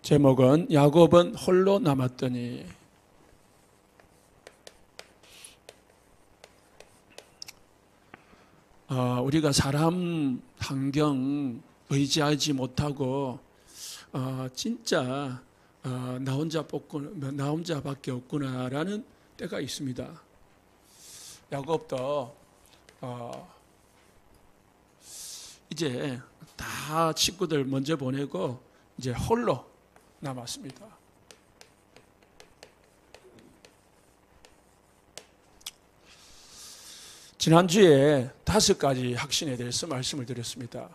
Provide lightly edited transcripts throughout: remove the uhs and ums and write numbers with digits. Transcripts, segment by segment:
제목은 야곱은 홀로 남았더니. 우리가 사람 환경 의지하지 못하고 진짜 나 혼자밖에 없구나라는 때가 있습니다. 야곱도 이제 다 친구들 먼저 보내고 이제 홀로 남았습니다. 지난주에 5가지 확신에 대해서 말씀을 드렸습니다.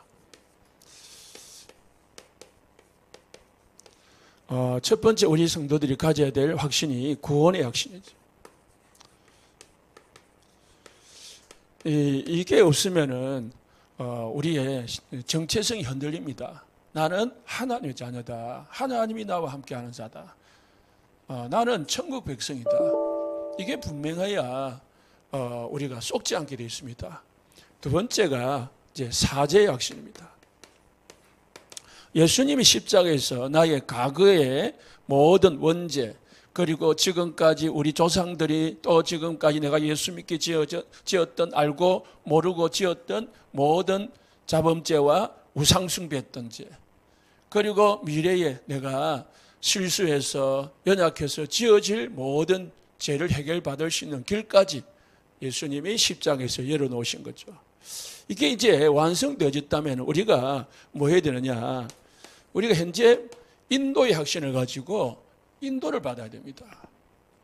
첫 번째 우리 성도들이 가져야 될 확신이 구원의 확신이죠. 이게 없으면은 우리의 정체성이 흔들립니다. 나는 하나님의 자녀다. 하나님이 나와 함께하는 자다. 나는 천국 백성이다. 이게 분명해야 우리가 속지 않게 되어 있습니다. 두 번째가 이제 사죄의 확신입니다. 예수님이 십자가에서 나의 과거의 모든 원죄, 그리고 지금까지 우리 조상들이 또 지금까지 내가 예수 믿게 지었던, 알고 모르고 지었던 모든 자범죄와 우상숭배했던 죄, 그리고 미래에 내가 실수해서 연약해서 지어질 모든 죄를 해결받을 수 있는 길까지 예수님이 십자가에서 열어놓으신 거죠. 이게 이제 완성되어졌다면 우리가 뭐 해야 되느냐? 우리가 현재 인도의 확신을 가지고 인도를 받아야 됩니다.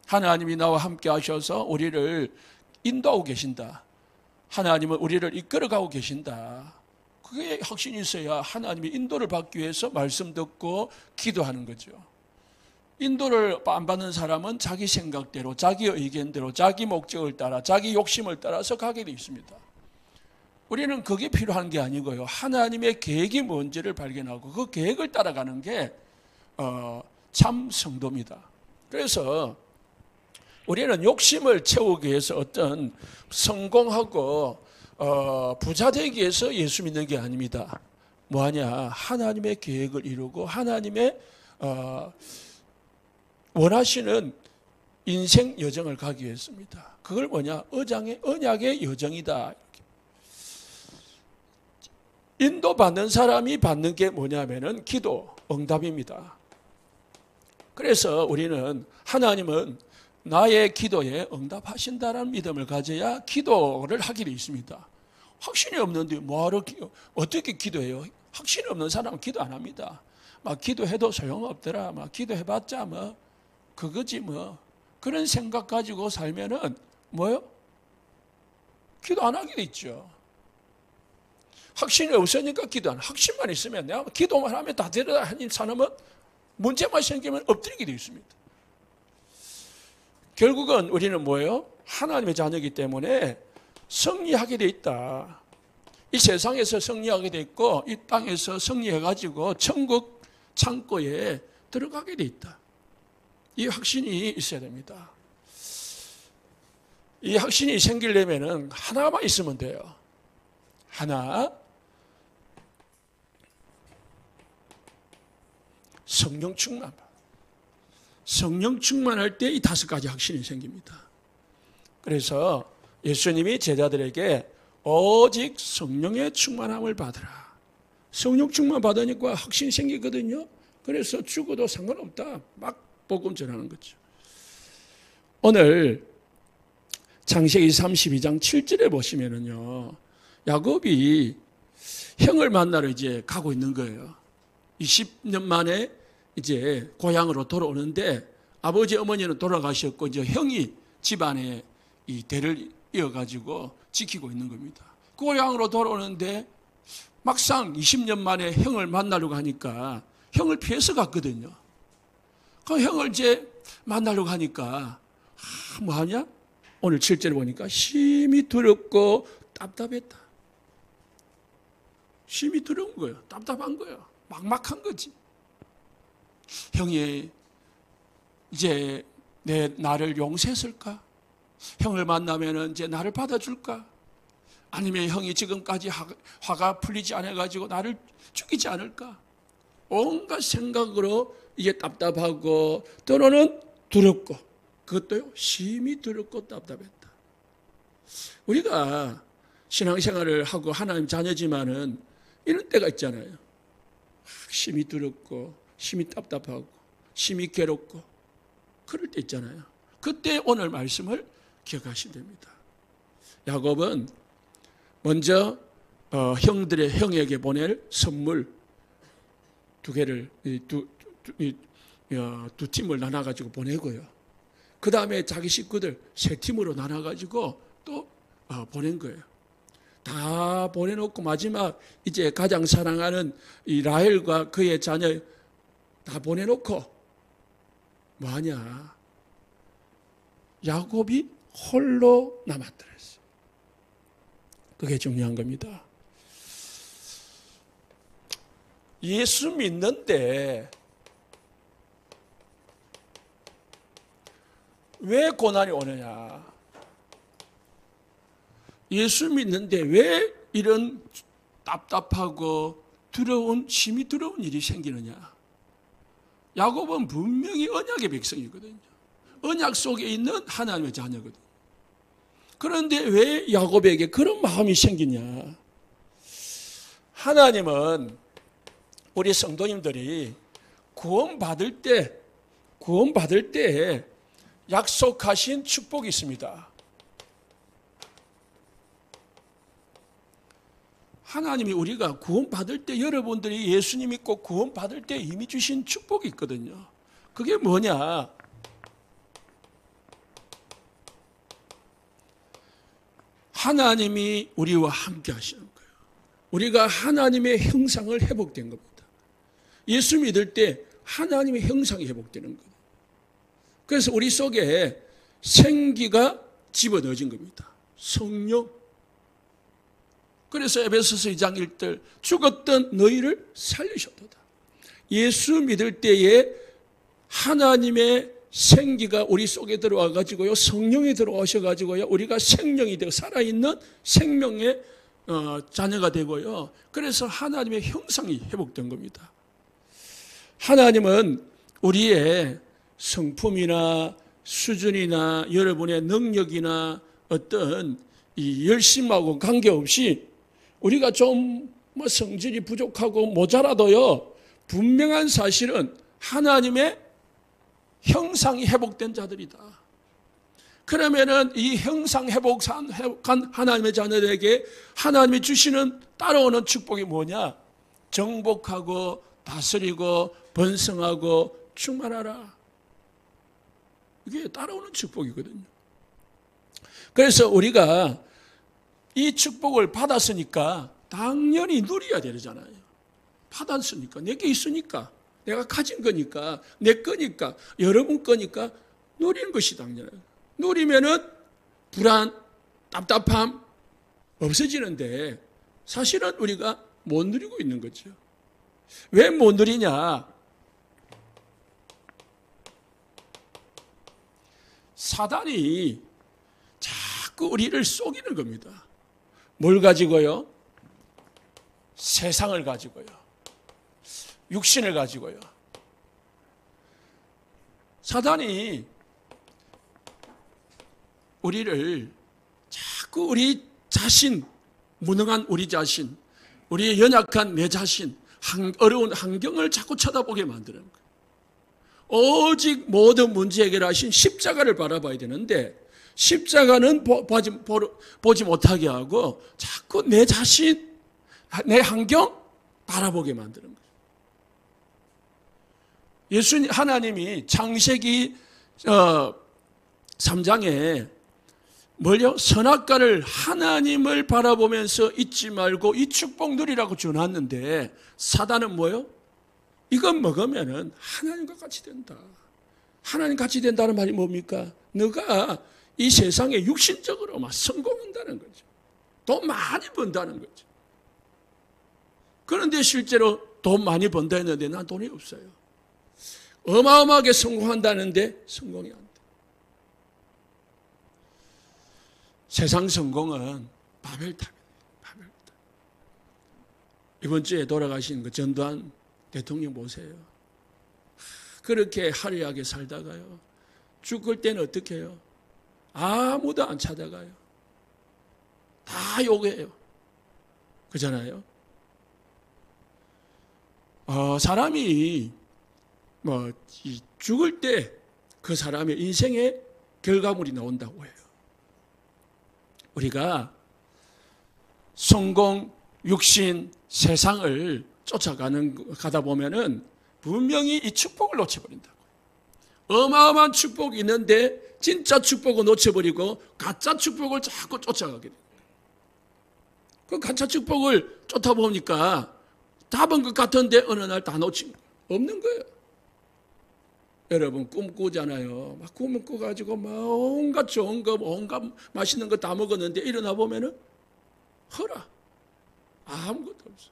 하나님이 나와 함께 하셔서 우리를 인도하고 계신다. 하나님은 우리를 이끌어가고 계신다. 그게 확신이 있어야 하나님의 인도를 받기 위해서 말씀 듣고 기도하는 거죠. 인도를 안 받는 사람은 자기 생각대로, 자기 의견대로, 자기 목적을 따라, 자기 욕심을 따라서 가게 되어 있습니다. 우리는 그게 필요한 게 아니고요. 하나님의 계획이 뭔지를 발견하고 그 계획을 따라가는 게 참 성도입니다. 그래서 우리는 욕심을 채우기 위해서 어떤 성공하고 부자 되기 위해서 예수 믿는 게 아닙니다. 뭐하냐? 하나님의 계획을 이루고 하나님의 원하시는 인생 여정을 가기 위해서입니다. 그걸 뭐냐? 언약의 여정이다. 인도받는 사람이 받는 게 뭐냐면은 기도, 응답입니다. 그래서 우리는 하나님은 나의 기도에 응답하신다는 믿음을 가져야 기도를 하게 돼 있습니다. 확신이 없는데 뭐하러 어떻게 기도해요? 확신이 없는 사람은 기도 안 합니다. 막 기도해도 소용없더라. 막 기도해봤자 뭐 그거지 뭐. 그런 생각 가지고 살면은 뭐요? 기도 안 하게 돼 있죠. 확신이 없으니까 기도 안. 확신만 있으면 내가 기도만 하면 다 되리라 하는 사람은 문제만 생기면 엎드리게 되어 있습니다. 결국은 우리는 뭐예요? 하나님의 자녀이기 때문에 승리하게 되어 있다. 이 세상에서 승리하게 되어 있고 이 땅에서 승리해가지고 천국 창고에 들어가게 되어 있다. 이 확신이 있어야 됩니다. 이 확신이 생기려면 하나만 있으면 돼요. 하나, 성령 충만. 성령 충만할 때 이 5가지 확신이 생깁니다. 그래서 예수님이 제자들에게 오직 성령의 충만함을 받으라. 성령 충만 받으니까 확신이 생기거든요. 그래서 죽어도 상관없다. 막 복음 전하는 거죠. 오늘 창세기 32장 7절에 보시면은요, 야곱이 형을 만나러 이제 가고 있는 거예요. 20년 만에 이제 고향으로 돌아오는데 아버지 어머니는 돌아가셨고 이제 형이 집안에 이 대를 이어가지고 지키고 있는 겁니다. 고향으로 돌아오는데 막상 20년 만에 형을 만나려고 하니까 형을 피해서 갔거든요. 그 형을 이제 만나려고 하니까 뭐하냐? 오늘 7절에 보니까 심히 두렵고 답답했다. 심히 두려운 거예요. 답답한 거예요. 막막한 거지. 형이 이제 나를 용서했을까? 형을 만나면 이제 나를 받아줄까? 아니면 형이 지금까지 화가 풀리지 않아가지고 나를 죽이지 않을까? 온갖 생각으로 이게 답답하고 때로는 두렵고, 그것도요 심히 두렵고 답답했다. 우리가 신앙생활을 하고 하나님 자녀지만은 이런 때가 있잖아요. 심히 두렵고 심히 답답하고 심히 괴롭고 그럴 때 있잖아요. 그때 오늘 말씀을 기억하시면 됩니다. 야곱은 먼저 형에게 보낼 선물 두 팀을 나눠가지고 보내고요. 그 다음에 자기 식구들 세 팀으로 나눠가지고 또 보낸 거예요. 다 보내놓고 마지막 이제 가장 사랑하는 이 라헬과 그의 자녀 다 보내놓고 뭐하냐? 야곱이 홀로 남았더랬어요. 그게 중요한 겁니다. 예수 믿는데 왜 고난이 오느냐? 예수 믿는데 왜 이런 답답하고 심히 두려운 일이 생기느냐? 야곱은 분명히 언약의 백성이거든요. 언약 속에 있는 하나님의 자녀거든요. 그런데 왜 야곱에게 그런 마음이 생기냐? 하나님은 우리 성도님들이 구원받을 때 약속하신 축복이 있습니다. 하나님이 우리가 구원받을 때, 여러분들이 예수님 믿고 구원받을 때 이미 주신 축복이 있거든요. 그게 뭐냐? 하나님이 우리와 함께 하시는 거예요. 우리가 하나님의 형상을 회복된 겁니다. 예수 믿을 때 하나님의 형상이 회복되는 거예요. 그래서 우리 속에 생기가 집어넣어진 겁니다. 성령. 그래서 에베소서 2장 1절 죽었던 너희를 살리셨도다. 예수 믿을 때에 하나님의 생기가 우리 속에 들어와 가지고요, 성령이 들어오셔 가지고요, 우리가 생명이 되고 살아있는 생명의 자녀가 되고요. 그래서 하나님의 형상이 회복된 겁니다. 하나님은 우리의 성품이나 수준이나 여러분의 능력이나 어떤 이 열심하고 관계없이 우리가 좀 성질이 부족하고 모자라도요, 분명한 사실은 하나님의 형상이 회복된 자들이다. 그러면은 이 형상 회복한 하나님의 자녀들에게 하나님이 주시는 따라오는 축복이 뭐냐? 정복하고 다스리고 번성하고 충만하라. 이게 따라오는 축복이거든요. 그래서 우리가 이 축복을 받았으니까 당연히 누려야 되잖아요. 받았으니까, 내게 있으니까, 내가 가진 거니까, 내 거니까, 여러분 거니까 누리는 것이 당연해요. 누리면은 불안, 답답함 없어지는데 사실은 우리가 못 누리고 있는 거죠. 왜 못 누리냐? 사단이 자꾸 우리를 속이는 겁니다. 뭘 가지고요? 세상을 가지고요. 육신을 가지고요. 사단이 우리를 자꾸 우리 자신, 무능한 우리 자신, 우리의 연약한 내 자신, 어려운 환경을 자꾸 쳐다보게 만드는 거예요. 오직 모든 문제 해결하신 십자가를 바라봐야 되는데 십자가는 보지 못하게 하고 자꾸 내 자신, 내 환경 바라보게 만드는 거예요. 하나님이 창세기 3장에 뭘요? 선악과를 하나님을 바라보면서 잊지 말고 이 축복 누리라고 주놨는데 사단은 뭐요? 이건 먹으면은 하나님과 같이 된다. 하나님 같이 된다는 말이 뭡니까? 너가 이 세상에 육신적으로 막 성공한다는 거죠. 돈 많이 번다는 거죠. 그런데 실제로 돈 많이 번다 했는데 난 돈이 없어요. 어마어마하게 성공한다는데 성공이 안 돼. 세상 성공은 바벨탑이에요. 바벨탑. 이번 주에 돌아가신 그 전두환 대통령 보세요. 그렇게 화려하게 살다가요. 죽을 때는 어떻게 해요? 아무도 안 찾아가요. 다 욕해요. 그잖아요. 사람이 죽을 때 그 사람의 인생의 결과물이 나온다고 해요. 우리가 성공, 육신, 세상을 가다 보면은 분명히 이 축복을 놓쳐버린다고. 어마어마한 축복이 있는데 진짜 축복을 놓쳐버리고 가짜 축복을 자꾸 쫓아가게 돼요. 그 가짜 축복을 쫓아보니까 답은 것 같은데 어느 날 다 놓친 없는 거예요. 여러분 꿈꾸잖아요. 막 꿈을 꿔가지고 막 온갖 좋은 거, 온갖 맛있는 거 다 먹었는데 일어나 보면은 허라 아무것도 없어.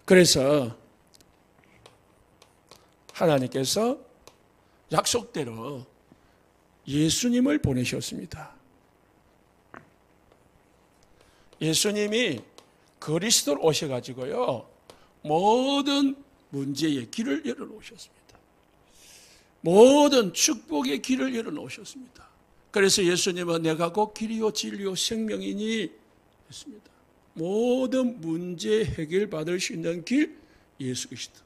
그래서 하나님께서 약속대로 예수님을 보내셨습니다. 예수님이 그리스도로 오셔가지고요, 모든 문제의 길을 열어놓으셨습니다. 모든 축복의 길을 열어놓으셨습니다. 그래서 예수님은 내가 곧 길이요 진리요 생명이니 했습니다. 모든 문제 해결받을 수 있는 길 예수 그리스도.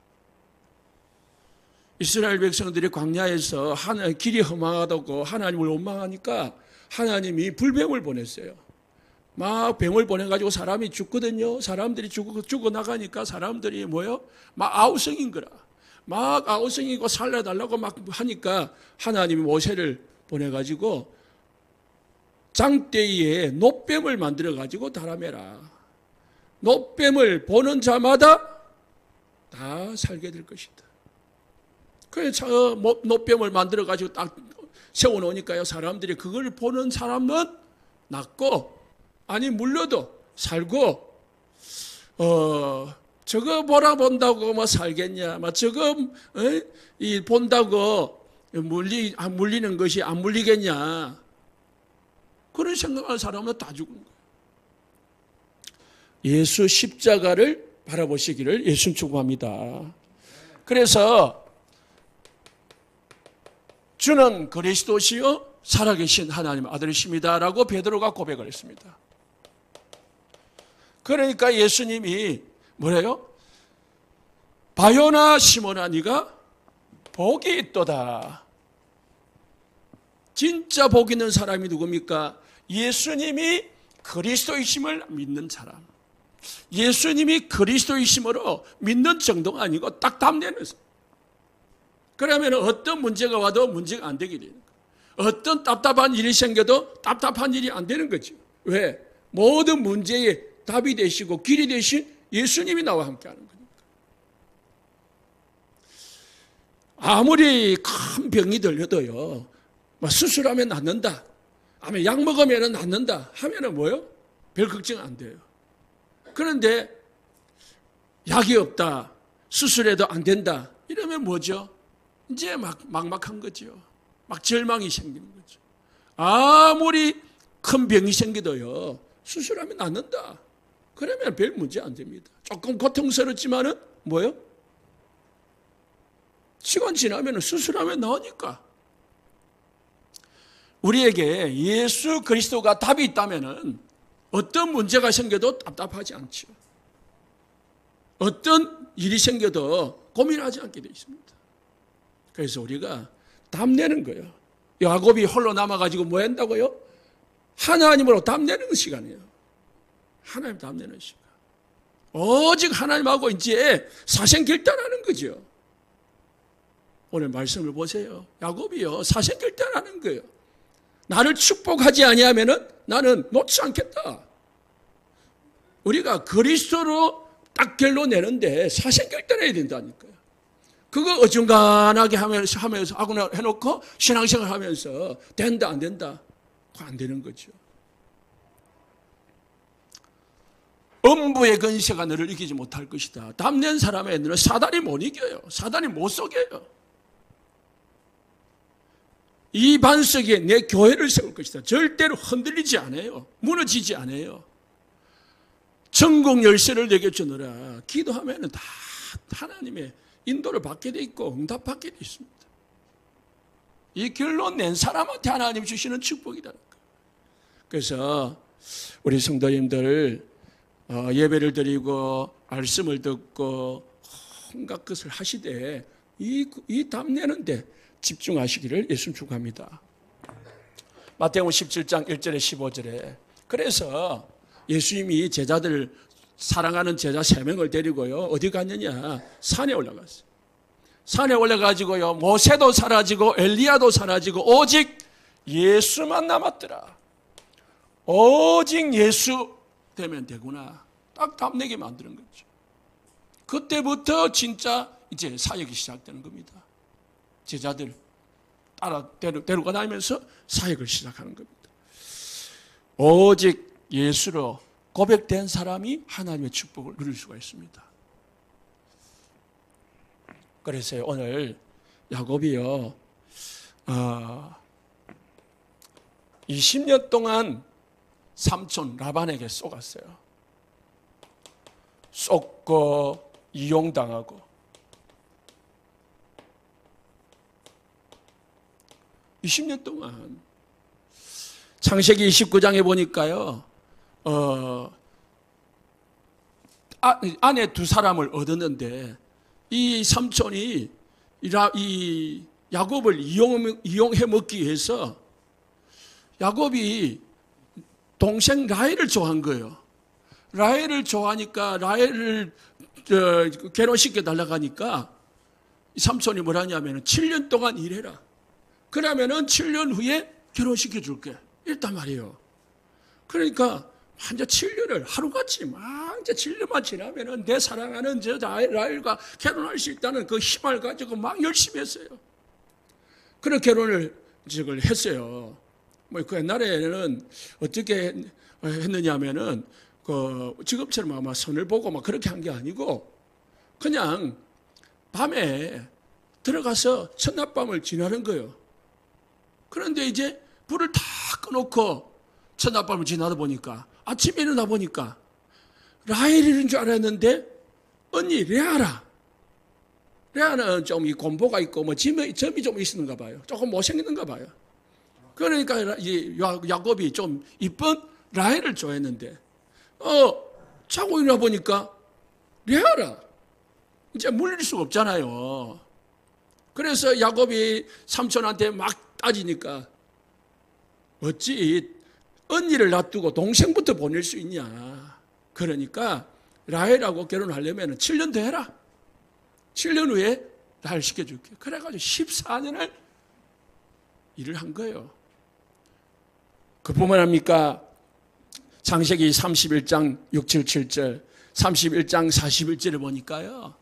이스라엘 백성들이 광야에서 길이 험하다고 하나님을 원망하니까 하나님이 불뱀을 보냈어요. 막 뱀을 보내가지고 사람이 죽거든요. 사람들이 죽어 나가니까 사람들이 막 아우성인 거라. 막 아우성이고 살려달라고 막 하니까 하나님이 모세를 보내가지고 장대에 놋뱀을 만들어가지고 달아매라. 놋뱀을 보는 자마다 다 살게 될 것이다. 그래서 놋뱀을 만들어가지고 딱 세워놓으니까요. 사람들이 그걸 보는 사람은 낫고, 아니 물려도 살고, 저거 본다고 뭐 살겠냐, 저거 본다고 물리는 것이 안 물리겠냐, 그런 생각하는 사람은 다 죽은 거예요. 예수 십자가를 바라보시기를 예수 축복합니다. 그래서 주는 그리스도시요 살아계신 하나님 아들이십니다라고 베드로가 고백을 했습니다. 그러니까 예수님이 뭐래요? 바요나 시몬아 네가 복이 있도다. 진짜 복 있는 사람이 누굽니까? 예수님이 그리스도이심을 믿는 사람. 예수님이 그리스도이심으로 믿는 정도가 아니고 딱 답내는 사람. 그러면 어떤 문제가 와도 문제가 안 되게 되는 거예요. 어떤 답답한 일이 생겨도 답답한 일이 안 되는 거죠. 왜? 모든 문제의 답이 되시고 길이 되신 예수님이 나와 함께 하는 거니까. 아무리 큰 병이 들려도요, 수술하면 낫는다, 아니면 약 먹으면 낫는다 하면은 뭐요? 별 걱정 안 돼요. 그런데 약이 없다, 수술해도 안 된다 이러면 뭐죠? 이제 막막한 거죠. 막 절망이 생기는 거죠. 아무리 큰 병이 생기도요, 수술하면 낫는다 그러면 별 문제 안 됩니다. 조금 고통스럽지만은 뭐요? 시간 지나면 수술하면 나으니까. 우리에게 예수 그리스도가 답이 있다면은 어떤 문제가 생겨도 답답하지 않죠. 어떤 일이 생겨도 고민하지 않게 되어 있습니다. 그래서 우리가 답내는 거예요. 야곱이 홀로 남아가지고 뭐 한다고요? 하나님으로 답내는 시간이에요. 하나님 답내는 시간. 오직 하나님하고 이제 사생결단하는 거죠. 오늘 말씀을 보세요. 야곱이요, 사생결단하는 거예요. 나를 축복하지 아니하면은 나는 놓지 않겠다. 우리가 그리스도로 딱 결론내는데 사생결단해야 된다니까요. 그거 어중간하게 하면서 해놓고 신앙생활 하면서 된다 안 된다, 그거 안 되는 거죠. 음부의 근세가 너를 이기지 못할 것이다. 답낸 사람의 너는 사단이 못 이겨요. 사단이 못 속여요. 이 반석에 내 교회를 세울 것이다. 절대로 흔들리지 않아요. 무너지지 않아요. 전국 열쇠를 내게 주노라. 기도하면 다 하나님의 인도를 받게 돼 있고 응답받게 돼 있습니다. 이 결론 낸 사람한테 하나님 주시는 축복이라는 거예요. 그래서 우리 성도님들 예배를 드리고 말씀을 듣고 온갖 것을 하시되 이 답내는데 집중하시기를 예수님 축복합니다. 마태복음 17장 1절에 15절에 그래서 예수님이 제자들 사랑하는 제자 3명을 데리고요 어디 갔느냐 산에 올라갔어요. 산에 올라가지고요 모세도 사라지고 엘리야도 사라지고 오직 예수만 남았더라. 오직 예수 되면 되구나. 딱 답내게 만드는 거죠. 그때부터 진짜 이제 사역이 시작되는 겁니다. 제자들 따라 데리고 다니면서 사역을 시작하는 겁니다. 오직 예수로 고백된 사람이 하나님의 축복을 누릴 수가 있습니다. 그래서 오늘 야곱이요 20년 동안 삼촌 라반에게 쏘갔어요. 쏘고 이용당하고 20년 동안 창세기 29장에 보니까요 아내 2사람을 얻었는데 이 삼촌이 이 야곱을 이용해 먹기 위해서 야곱이 동생 라헬을 좋아한 거예요. 라헬을 좋아하니까 라헬을 결혼시켜 달라고 하니까 이 삼촌이 뭐라냐면 7년 동안 일해라. 그러면은 7년 후에 결혼시켜 줄게. 이랬단 말이에요. 그러니까 완전 7년을 하루같이 막 이제 7년만 지나면은 내 사랑하는 저 라헬과 결혼할 수 있다는 그 힘을 가지고 막 열심히 했어요. 그런 결혼을 했어요. 뭐 그 옛날에는 어떻게 했느냐면은 그 지금처럼 아마 선을 보고 막 그렇게 한 게 아니고 그냥 밤에 들어가서 첫낮밤을 지나는 거예요. 그런데 이제 불을 다 꺼놓고 첫낮밤을 지나다 보니까 아침에 일어나 보니까 라헬인 줄 알았는데 언니 레아는 좀 이 곰보가 있고 뭐 점이 좀 있었는가 봐요. 조금 못생겼는가 봐요. 그러니까 야곱이 좀 이쁜 라헬을 좋아했는데 자고 일어나 보니까 레아라. 이제 물릴 수가 없잖아요. 그래서 야곱이 삼촌한테 막 따지니까 어찌 언니를 놔두고 동생부터 보낼 수 있냐. 그러니까 라헬하고 결혼하려면 7년 더 해라. 7년 후에 라헬 시켜줄게. 그래가지고 14년을 일을 한 거예요. 그뿐만 합니까? 창세기 31장 6, 7, 7절 31장 41절을 보니까요.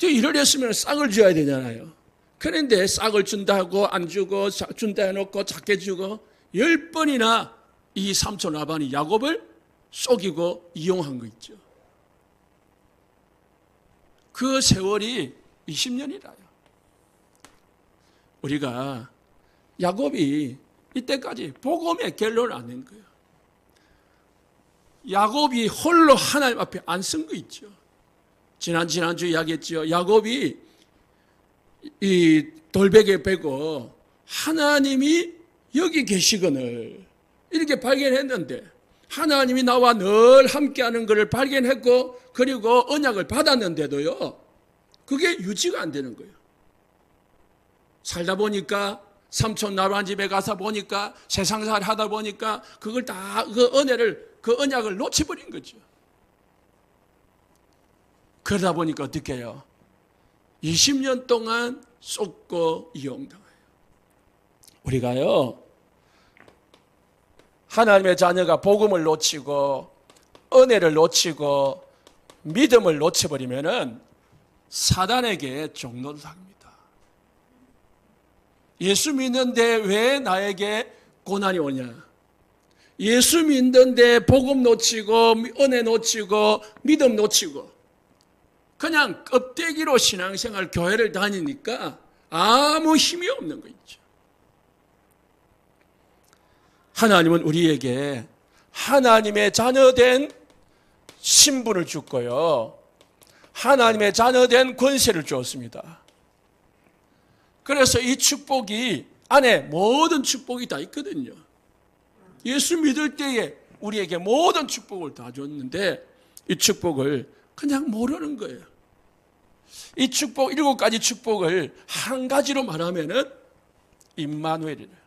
일을 했으면 싹을 줘야 되잖아요. 그런데 싹을 준다고 안 주고 준다 해놓고 작게 주고 10번이나 이 삼촌 라반이 야곱을 속이고 이용한 거 있죠. 그 세월이 20년이라요. 우리가 야곱이 이때까지 복음의 결론을 안 낸 거예요. 야곱이 홀로 하나님 앞에 안 쓴 거 있죠. 지난주 이야기했죠. 야곱이 이 돌베개 베고 하나님이 여기 계시거늘 이렇게 발견했는데 하나님이 나와 늘 함께하는 것을 발견했고 그리고 언약을 받았는데도요. 그게 유지가 안 되는 거예요. 살다 보니까 삼촌 라반 집에 가서 보니까 세상살 하다 보니까 그걸 다 그 언약을 놓쳐버린 거죠. 그러다 보니까 어떻게 해요? 20년 동안 쏟고 이용당해요. 우리가요, 하나님의 자녀가 복음을 놓치고 은혜를 놓치고 믿음을 놓쳐버리면은 사단에게 종노릇합니다. 예수 믿는데 왜 나에게 고난이 오냐? 예수 믿는데 복음 놓치고 은혜 놓치고 믿음 놓치고 그냥 껍데기로 신앙생활 교회를 다니니까 아무 힘이 없는 거 있죠. 하나님은 우리에게 하나님의 자녀된 신분을 줬고요. 하나님의 자녀된 권세를 주었습니다. 그래서 이 축복이 안에 모든 축복이 다 있거든요. 예수 믿을 때에 우리에게 모든 축복을 다 줬는데 이 축복을 그냥 모르는 거예요. 이 축복, 7가지 축복을 한 가지로 말하면은 임마누엘이래요.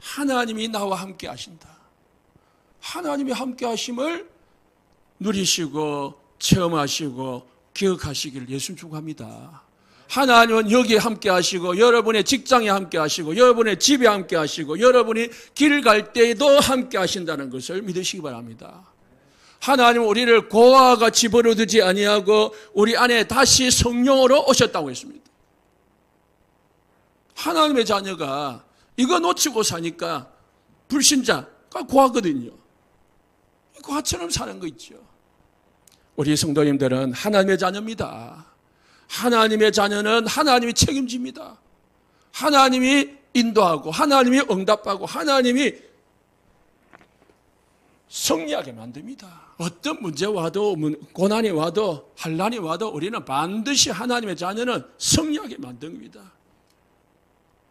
하나님이 나와 함께 하신다. 하나님이 함께 하심을 누리시고 체험하시고 기억하시기를 예수님 축복합니다. 하나님은 여기에 함께 하시고 여러분의 직장에 함께 하시고 여러분의 집에 함께 하시고 여러분이 길 갈 때에도 함께 하신다는 것을 믿으시기 바랍니다. 하나님은 우리를 고아와 같이 버려두지 아니하고 우리 안에 다시 성령으로 오셨다고 했습니다. 하나님의 자녀가 이거 놓치고 사니까 불신자가 고아거든요. 고아처럼 사는 거 있죠. 우리 성도님들은 하나님의 자녀입니다. 하나님의 자녀는 하나님이 책임집니다. 하나님이 인도하고 하나님이 응답하고 하나님이 승리하게 만듭니다. 어떤 문제 와도 고난이 와도 환난이 와도 우리는 반드시 하나님의 자녀는 승리하게 만듭니다.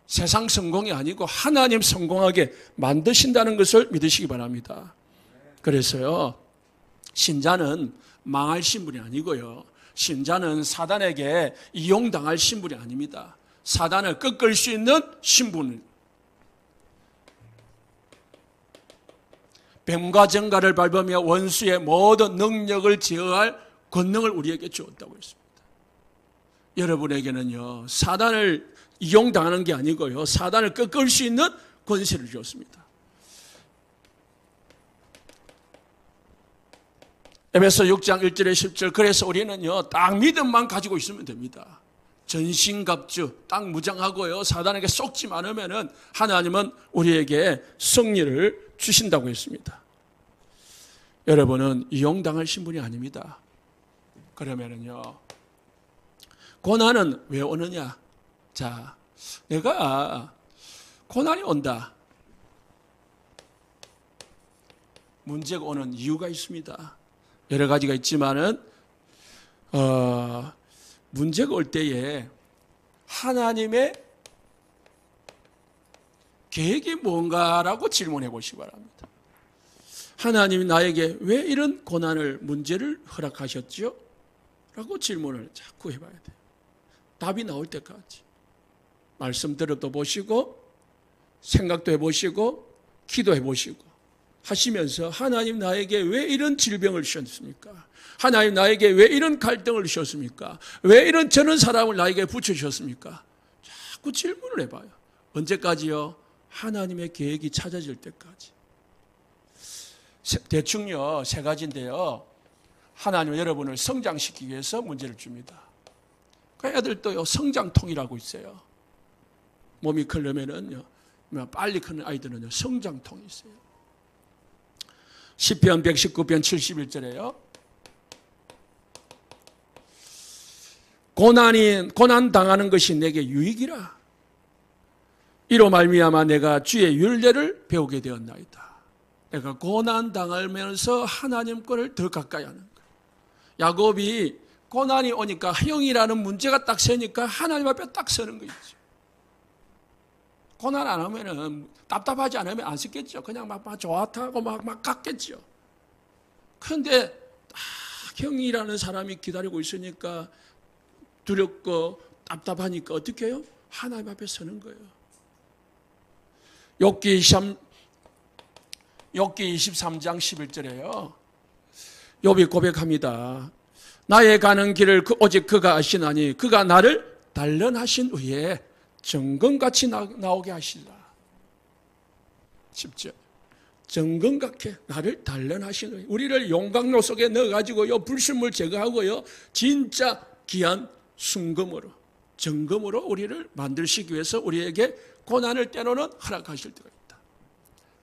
세상 성공이 아니고 하나님 성공하게 만드신다는 것을 믿으시기 바랍니다. 그래서요, 신자는 망할 신분이 아니고요, 신자는 사단에게 이용당할 신분이 아닙니다. 사단을 꺾을 수 있는 신분을, 뱀과 정갈을 밟으며 원수의 모든 능력을 제어할 권능을 우리에게 주었다고 했습니다. 여러분에게는요, 사단을 이용당하는 게 아니고요, 사단을 꺾을 수 있는 권세를 주었습니다. 에베소 6장 1절에 10절, 그래서 우리는요, 딱 믿음만 가지고 있으면 됩니다. 전신갑주 딱 무장하고요, 사단에게 속지 않으면은 하나님은 우리에게 승리를 주신다고 했습니다. 여러분은 이용당할 신분이 아닙니다. 그러면은요, 고난은 왜 오느냐? 자, 내가 고난이 온다. 문제가 오는 이유가 있습니다. 여러 가지가 있지만은 문제가 올 때에 하나님의 계획이 뭔가라고 질문해 보시기 바랍니다. 하나님이 나에게 왜 이런 고난을, 문제를 허락하셨죠? 라고 질문을 자꾸 해봐야 돼요. 답이 나올 때까지. 말씀 들어도 보시고 생각도 해보시고 기도해 보시고 하시면서, 하나님 나에게 왜 이런 질병을 주셨습니까? 하나님 나에게 왜 이런 갈등을 주셨습니까? 왜 이런 저런 사람을 나에게 붙여주셨습니까? 자꾸 질문을 해봐요. 언제까지요? 하나님의 계획이 찾아질 때까지. 대충요, 3가지인데요. 하나님은 여러분을 성장시키기 위해서 문제를 줍니다. 그 애들도요, 성장통이라고 있어요. 몸이 크려면은요, 빨리 크는 아이들은요, 성장통이 있어요. 시편 119편 71절에요. 고난 당하는 것이 내게 유익이라. 이로 말미암아 내가 주의 율례를 배우게 되었나이다. 내가 고난 당하면서 하나님 거를 더 가까이 하는 거예요. 야곱이 고난이 오니까, 형이라는 문제가 딱 서니까 하나님 앞에 딱 서는 거 있죠. 고난 안 하면은, 답답하지 않으면 안 썼겠죠. 그냥 막 좋다고 막 갔겠죠. 그런데 형이라는 사람이 기다리고 있으니까 두렵고 답답하니까 어떻게 해요? 하나님 앞에 서는 거예요. 욥기 23장 11절에요. 욥이 고백합니다. 나의 가는 길을 오직 그가 아시나니 그가 나를 단련하신 후에 정금같이 나오게 하시리라. 10절. 정금같게 나를 단련하신 후에, 우리를 용광로 속에 넣어가지고요, 불순물 제거하고요, 진짜 귀한 순금으로, 정금으로 우리를 만드시기 위해서 우리에게 고난을 때로는 허락하실 때가 있다.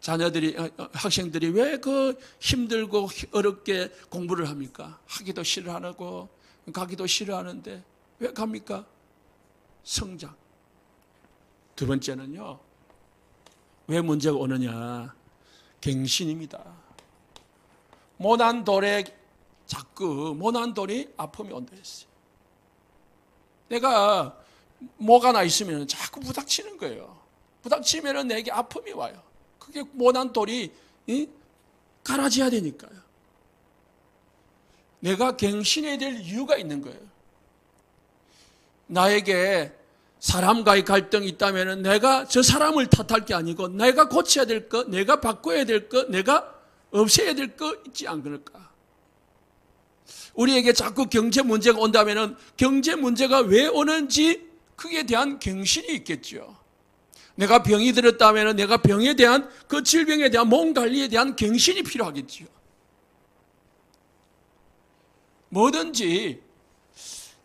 자녀들이, 학생들이 왜 그 힘들고 어렵게 공부를 합니까? 하기도 싫어하고 가기도 싫어하는데 왜 갑니까? 성장. 2번째는요, 왜 문제가 오느냐? 갱신입니다. 모난 돌에 자꾸 모난 돌이 아픔이 온다 했어요. 내가 목 하나 있으면 자꾸 부닥치는 거예요. 부닥치면 내게 아픔이 와요. 그게 모난 돌이 갈아져야 되니까요. 내가 갱신해야 될 이유가 있는 거예요. 나에게 사람과의 갈등이 있다면 내가 저 사람을 탓할 게 아니고 내가 고쳐야 될 것, 내가 바꿔야 될 것, 내가 없애야 될 것 있지 않을까? 우리에게 자꾸 경제 문제가 온다면 경제 문제가 왜 오는지 그에 대한 경신이 있겠죠. 내가 병이 들었다면 내가 병에 대한 그 질병에 대한 몸 관리에 대한 경신이 필요하겠죠. 뭐든지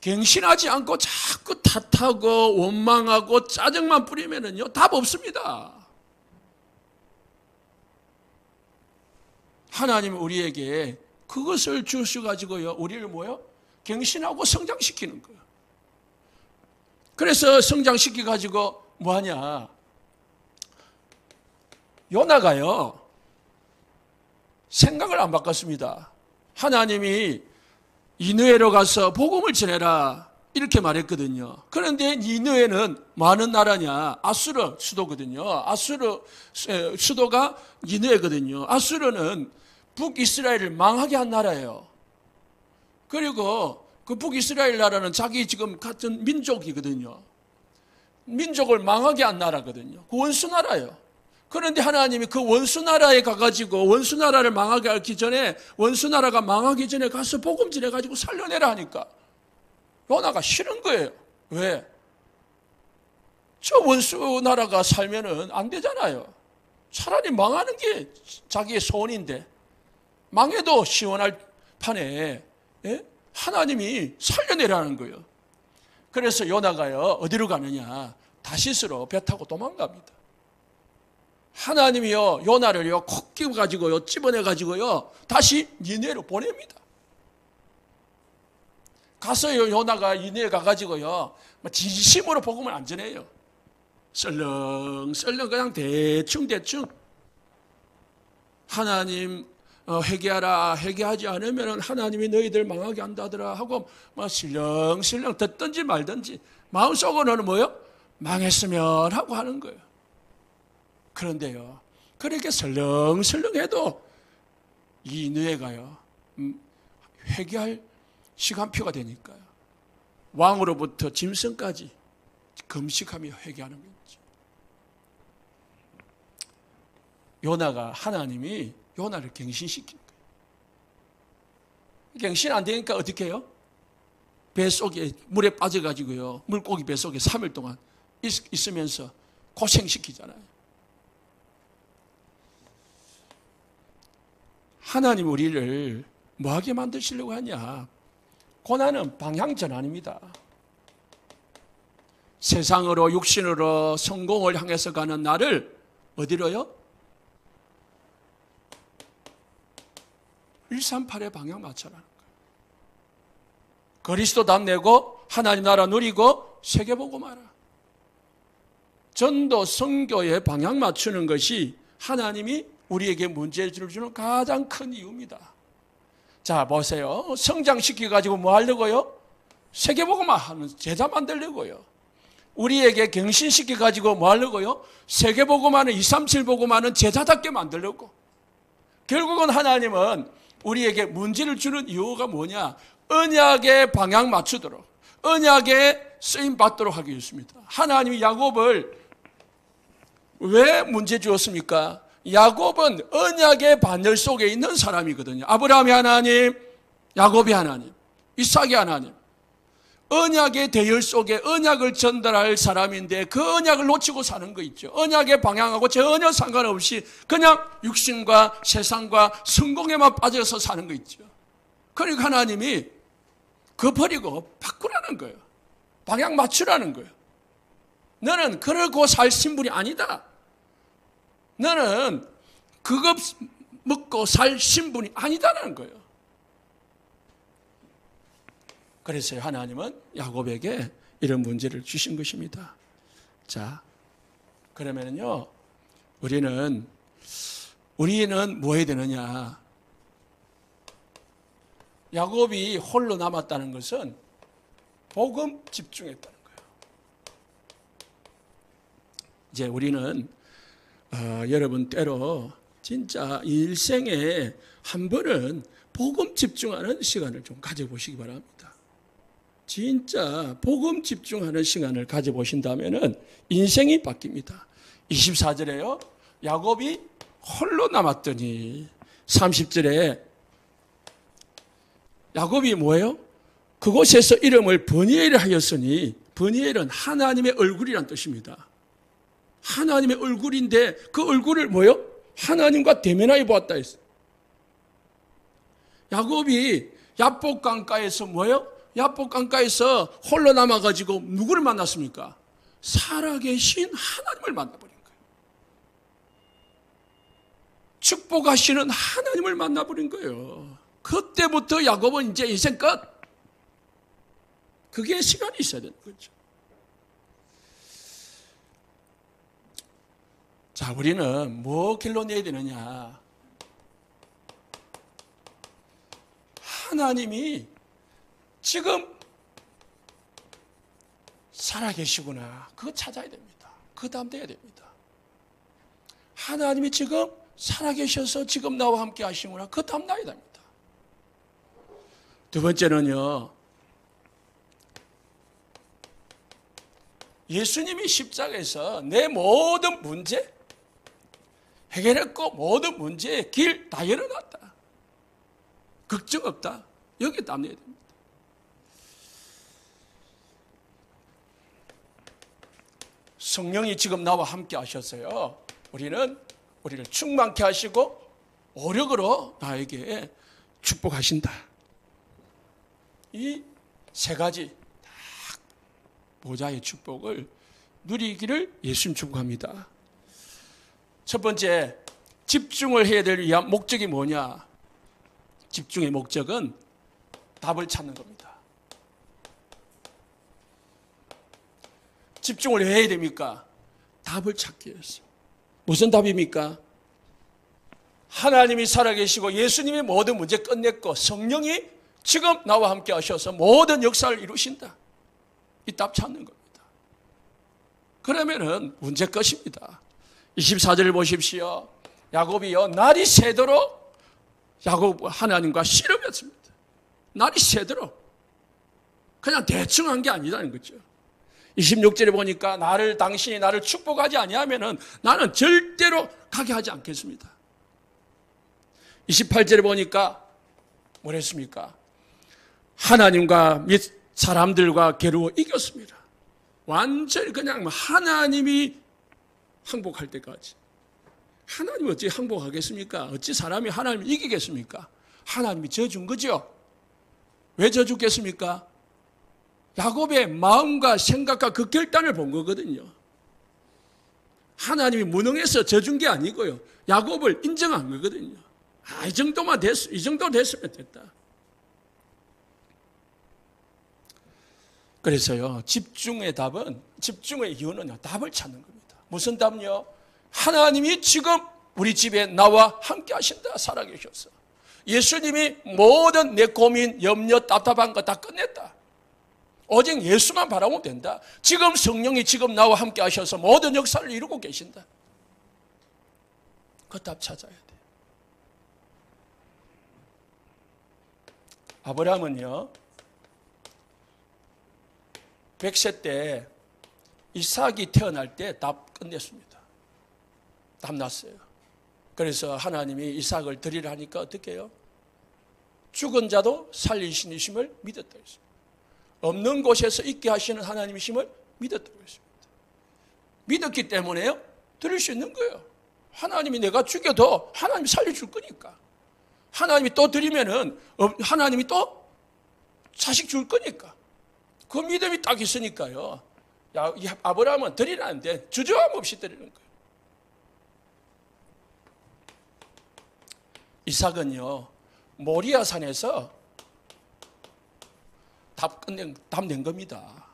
갱신하지 않고 자꾸 탓하고 원망하고 짜증만 뿌리면은요 답 없습니다. 하나님은 우리에게 그것을 주셔가지고요 우리를 뭐요? 갱신하고 성장시키는 거예요. 그래서 성장시켜가지고 뭐하냐? 요나가요 생각을 안 바꿨습니다. 하나님이 니느웨로 가서 복음을 전해라 이렇게 말했거든요. 그런데 니느웨는 뭐 하는 나라냐? 아수르 수도거든요. 아수르 수도가 니느웨거든요. 아수르는 북이스라엘을 망하게 한 나라예요. 그리고 그 북이스라엘 나라는 자기 지금 같은 민족이거든요. 민족을 망하게 한 나라거든요. 그 원수 나라예요. 그런데 하나님이 그 원수 나라에 가가지고 원수 나라를 망하게 하기 전에 원수 나라가 망하기 전에 가서 복음 전해가지고 살려내라 하니까 요나가 싫은 거예요. 왜? 저 원수 나라가 살면은 안 되잖아요. 차라리 망하는 게 자기의 소원인데 망해도 시원할 판에 하나님이 살려내라는 거예요. 그래서 요나가요 어디로 가느냐? 다시스로 배 타고 도망갑니다. 하나님이요 요나를요 콕 끼워가지고요 집어내가지고요 다시 니느웨로 보냅니다. 가서요 요나가 니느웨 가가지고요 진심으로 복음을 안 전해요. 썰렁썰렁 그냥 대충 하나님 회개하라 회개하지 않으면 하나님이 너희들 망하게 한다더라 하고 막 슬렁슬렁 듣든지 말든지 마음속으로는 뭐요? 망했으면 하고 하는 거예요. 그런데요 그렇게 설렁설렁해도 이 느헤가요 회개할 시간표가 되니까요 왕으로부터 짐승까지 금식하며 회개하는 거죠. 요나가 하나님이 요나를 갱신시킨 거예요. 갱신 안 되니까 어떻게 해요? 뱃속에 물에 빠져가지고요 물고기 뱃속에 3일 동안 있으면서 고생시키잖아요. 하나님 우리를 뭐하게 만드시려고 하냐? 고난은 방향전환입니다. 세상으로 육신으로 성공을 향해서 가는 나를 어디로요? 138의 방향 맞춰라는 거예요. 그리스도 답내고 하나님 나라 누리고 세계 보고 마라. 전도 선교의 방향 맞추는 것이 하나님이 우리에게 문제를 주는 가장 큰 이유입니다. 자 보세요. 성장시켜가지고 뭐 하려고요? 세계복음화 하는 제자 만들려고요. 우리에게 갱신시켜가지고 뭐 하려고요? 세계복음화는 237복음화는 제자답게 만들려고. 결국은 하나님은 우리에게 문제를 주는 이유가 뭐냐? 언약의 방향 맞추도록 언약에 쓰임받도록 하기 위해서입니다. 하나님이 야곱을 왜 문제 주었습니까? 야곱은 언약의 반열 속에 있는 사람이거든요. 아브라함의 하나님, 야곱의 하나님, 이삭의 하나님. 언약의 대열 속에 언약을 전달할 사람인데 그 언약을 놓치고 사는 거 있죠. 언약의 방향하고 전혀 상관없이 그냥 육신과 세상과 성공에만 빠져서 사는 거 있죠. 그러니까 하나님이 그거 버리고 바꾸라는 거예요. 방향 맞추라는 거예요. 너는 그러고 살 신분이 아니다. 너는 그거 먹고 살 신분이 아니다라는 거예요. 그래서 하나님은 야곱에게 이런 문제를 주신 것입니다. 자, 그러면요, 우리는 뭐 해야 되느냐? 야곱이 홀로 남았다는 것은 복음 집중했다는 거예요. 이제 우리는 여러분 때로 진짜 일생에 한 번은 복음 집중하는 시간을 좀 가져보시기 바랍니다. 진짜 복음 집중하는 시간을 가져보신다면 인생이 바뀝니다. 24절에요. 야곱이 홀로 남았더니 30절에 야곱이 뭐예요? 그곳에서 이름을 버니엘을 하였으니 버니엘은 하나님의 얼굴이란 뜻입니다. 하나님의 얼굴인데 그 얼굴을 뭐예요? 하나님과 대면하여 보았다 했어요. 야곱이 야복 강가에서 뭐예요? 야복 강가에서 홀로 남아가지고 누구를 만났습니까? 살아계신 하나님을 만나버린 거예요. 축복하시는 하나님을 만나버린 거예요. 그때부터 야곱은 이제 인생 끝. 그게 시간이 있어야 되는 거죠. 자, 우리는 뭐 결론내야 되느냐? 하나님이 지금 살아계시구나. 그거 찾아야 됩니다. 그 다음 돼야 됩니다. 하나님이 지금 살아계셔서 지금 나와 함께 하시구나. 그 다음 나야 됩니다. 두 번째는요, 예수님이 십자가에서 내 모든 문제 해결했고 모든 문제의 길 다 열어놨다. 걱정 없다. 여기에 땀내야 됩니다. 성령이 지금 나와 함께 하셨어요. 우리를 충만케 하시고 오력으로 나에게 축복하신다. 이 세 가지 딱 보좌의 축복을 누리기를 예수님 축복합니다. 첫 번째, 집중을 해야 될 위한 목적이 뭐냐? 집중의 목적은 답을 찾는 겁니다. 집중을 왜 해야 됩니까? 답을 찾기 위해서. 무슨 답입니까? 하나님이 살아계시고 예수님이 모든 문제 끝냈고 성령이 지금 나와 함께 하셔서 모든 역사를 이루신다. 이 답 찾는 겁니다. 그러면은 문제 끝입니다. 24절을 보십시오. 야곱이요, 날이 새도록 야곱 하나님과 씨름했습니다. 날이 새도록. 그냥 대충 한 게 아니라는 거죠. 26절에 보니까 당신이 나를 축복하지 아니하면은 나는 절대로 가게 하지 않겠습니다. 28절에 보니까 뭐랬습니까? 하나님과 및 사람들과 겨루어 이겼습니다. 완전히 그냥 하나님이 항복할 때까지. 하나님이 어찌 항복하겠습니까? 어찌 사람이 하나님을 이기겠습니까? 하나님이 져준 거죠. 왜 져주겠습니까? 야곱의 마음과 생각과 그 결단을 본 거거든요. 하나님이 무능해서 져준 게 아니고요. 야곱을 인정한 거거든요. 이 정도 됐으면 됐다. 그래서요, 집중의 이유는 답을 찾는 겁니다. 무슨 답요? 하나님이 지금 우리 집에 나와 함께 하신다. 살아계셔서. 예수님이 모든 내 고민, 염려, 답답한 거 다 끝냈다. 오직 예수만 바라보면 된다. 지금 성령이 지금 나와 함께 하셔서 모든 역사를 이루고 계신다. 그 답 찾아야 돼. 아브라함은요, 100세 때 이삭이 태어날 때 답 끝냈습니다. 답 났어요. 그래서 하나님이 이삭을 드리라 하니까 어떻게 해요? 죽은 자도 살리시심을 믿었다 했습니다. 없는 곳에서 있게 하시는 하나님이심을 믿었다고 했습니다. 믿었기 때문에요, 드릴 수 있는 거예요. 하나님이 내가 죽여도 하나님이 살려줄 거니까. 하나님이 또 드리면은 하나님이 또 자식 줄 거니까. 그 믿음이 딱 있으니까요. 이 아브라함은 드리라는데 주저함 없이 드리는 거예요. 이삭은요, 모리아 산에서 답 낸 겁니다.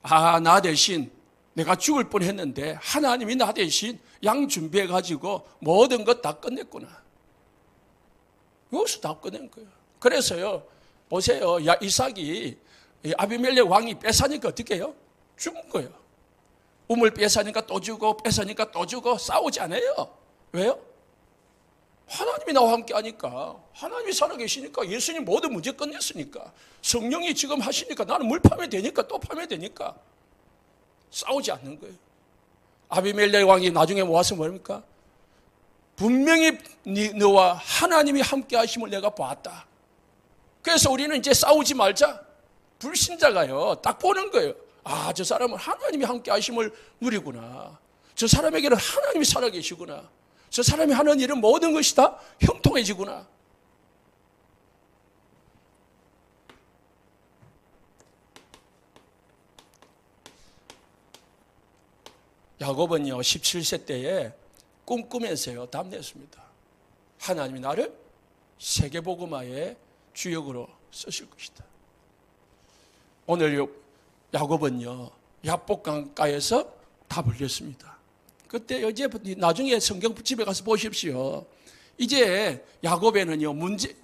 나 대신 내가 죽을 뻔했는데 하나님이 나 대신 양 준비해가지고 모든 것 다 끝냈구나. 여기서 답 끝낸 거예요. 그래서요, 보세요. 이삭이 아비멜렉 왕이 뺏으니까 어떻게 해요? 죽은 거예요. 우물 뺏으니까 또 주고 뺏으니까 또 주고 싸우지 않아요. 왜요? 하나님이 나와 함께 하니까, 하나님이 살아계시니까, 예수님 모든 문제 끝냈으니까, 성령이 지금 하시니까 나는 물 파면 되니까 또 파면 되니까 싸우지 않는 거예요. 아비멜렉 왕이 나중에 모아서 뭐랍니까? 분명히 너와 하나님이 함께 하심을 내가 봤다. 그래서 우리는 이제 싸우지 말자. 불신자가요, 딱 보는 거예요. 아, 저 사람은 하나님이 함께 하심을 누리구나. 저 사람에게는 하나님이 살아계시구나. 저 사람이 하는 일은 모든 것이 다 형통해지구나. 야곱은요, 17세 때에 꿈꾸면서요, 답냈습니다. 하나님이 나를 세계복음화의 주역으로 쓰실 것이다. 오늘 야곱은요, 야복강가에서 답을 냈습니다. 그때 이제 나중에 성경 집에 가서 보십시오. 이제 야곱에는요, 문제